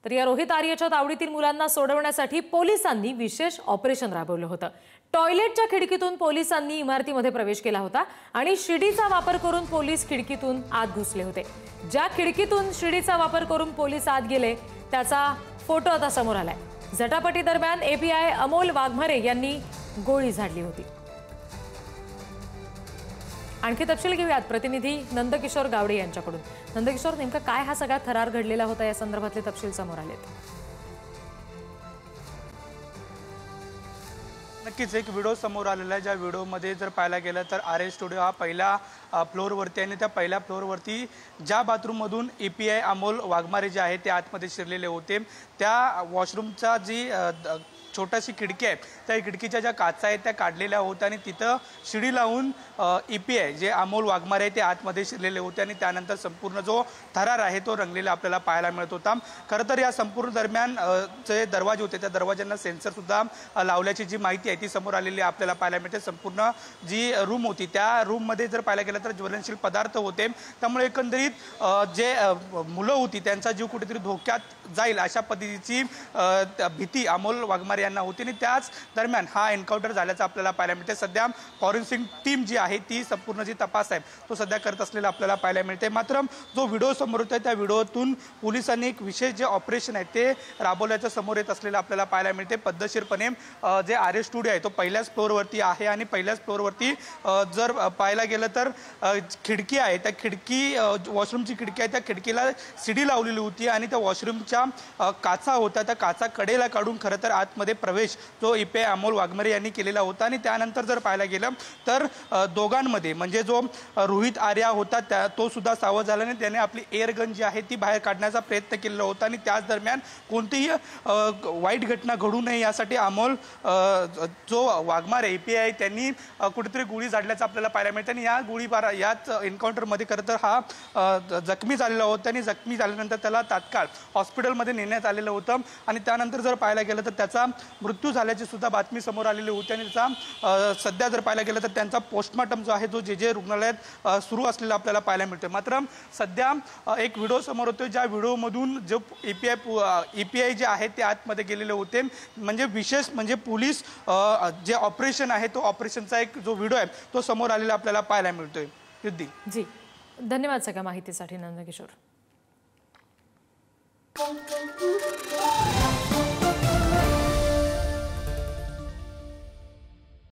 तर या रोहित आर्यच्या तावडीतील मुलांना सोडवण्यासाठी पोलिसांनी विशेष ऑपरेशन राबवलं होतं। टॉयलेटच्या खिडकीतून पोलिसांनी इमारतीमध्ये प्रवेश केला होता आणि शिडीचा वापर करून पोलीस खिडकीतून आत घुसले होते। ज्या खिडकीतून शिडीचा वापर करून पोलीस आत गेले त्याचा फोटो आता समोर आलाय। झटापटी दरम्यान एपीआय अमोल वाघमारे यांनी गोळी झाडली होती। आणखी तपशील घेऊयात प्रतिनिधी नंदकिशोर गावडे यांच्याकडून। नंदकिशोर, नेमका काय हा सगळा थरार घडलेला होता, या संदर्भातले तपशील समोर आलेत? नक्कीच एक व्हिडिओ समोर आलेला आहे, ज्या व्हिडिओमध्ये जर पाहायला गेलं तर आर्य स्टुडिओ हा पहिल्या फ्लोअरवरती आणि त्या पहिल्या फ्लोअरवरती ज्या बाथरूममधून एपीआय अमोल वाघमारे जे आहे ते आतमध्ये शिरलेले होते, त्या वॉशरूमचा जी छोटीशी खिडकी आहे त्या खिडकीच्या ज्या काचा आहेत त्या काढलेल्या होत्या आणि तिथं शिडी लावून एपीआय जे अमोल वाघमारे आहे ते आतमध्ये शिरलेले होते आणि त्यानंतर संपूर्ण जो थरार आहे तो रंगलेला आपल्याला पाहायला मिळत होता। खरं तर या संपूर्ण दरम्यान जे दरवाजे होते त्या दरवाजांना सेन्सर सुद्धा लावल्याची जी माहिती आहे ती समोर आलेली आपल्याला पाहायला मिळते। संपूर्ण जी रूम होती त्या रूममध्ये जर पाहायला गेलं तर ज्वलनशील पदार्थ होते, त्यामुळे एकंदरीत जे मुलं होती त्यांचा जीव कुठेतरी धोक्यात जाईल अशा पद्धतीची भीती अमोल वाघमारे यांना होती आणि त्याच दरम्यान हा एन्काउंटर झाल्याचं आपल्याला पाहायला मिळते। सध्या फॉरेन्सिक टीम जी आहे ती संपूर्ण जी तपास आहे तो सध्या करत असलेला आपल्याला पाहायला मिळते। मात्र जो व्हिडिओ समोर येतोय त्या व्हिडिओतून पोलिसांनी एक विशेष जे ऑपरेशन आहे ते राबवल्याचं समोर येत असलेलं आपल्याला पाहायला मिळते। पद्धतशीरपणे जे आर्य स्टुडिओ आहे तो पहिल्याच फ्लोअरवरती आहे आणि पहिल्याच फ्लोअरवरती जर पाहायला गेलं तर खिडकी आहे, त्या खिडकी वॉशरूमची खिडकी आहे त्या खिडकीला शिडी लावलेली होती आणि त्या वॉशरूमच्या काचा होत्या त्या काचा कडेला काढून खरं तर आतमध्ये प्रवेश जो एपीआय अमोल वाघमारे यांनी केलेला होता आणि त्यानंतर जर पाहायला गेलं तर दोघांमध्ये म्हणजे जो रोहित आर्य होता तो सुद्धा सावध झाला आणि त्याने आपली एअर गन जी आहे ती बाहेर काढण्याचा प्रयत्न केलेला होता आणि त्याच दरम्यान कोणतीही वाईट घटना घडू नये यासाठी अमोल जो वाघमारे एपीआय त्यांनी कुठेतरी गोळी झाडल्याचं आपल्याला पाहायला मिळतं आणि या गोळीबार याच एन्काउंटरमध्ये खरं तर हा जखमी झालेला होता आणि जखमी झाल्यानंतर त्याला तात्काळ हॉस्पिटलमध्ये नेण्यात आलेलं होतं आणि त्यानंतर जर पाहायला गेलं तर त्याचा मृत्यू झाल्याची सुद्धा बातमी समोर आलेली होती आणि त्याचा सध्या जर पाहायला गेलं तर त्यांचा पोस्टमॉर्टम जो आहे जो जे रुग्णालयात सुरू असलेला आपल्याला पाहायला मिळतोय। मात्र सध्या एक व्हिडिओ समोर होतोय ज्या व्हिडिओमधून जो एपीआय जे आहे ते आतमध्ये गेलेले होते, म्हणजे विशेष म्हणजे पोलीस जे ऑपरेशन आहे तो ऑपरेशनचा एक जो व्हिडिओ आहे तो समोर आलेला आपल्याला पाहायला मिळतोय। युद्धी जी, धन्यवाद सगळ्या माहितीसाठी नंदकिशोर।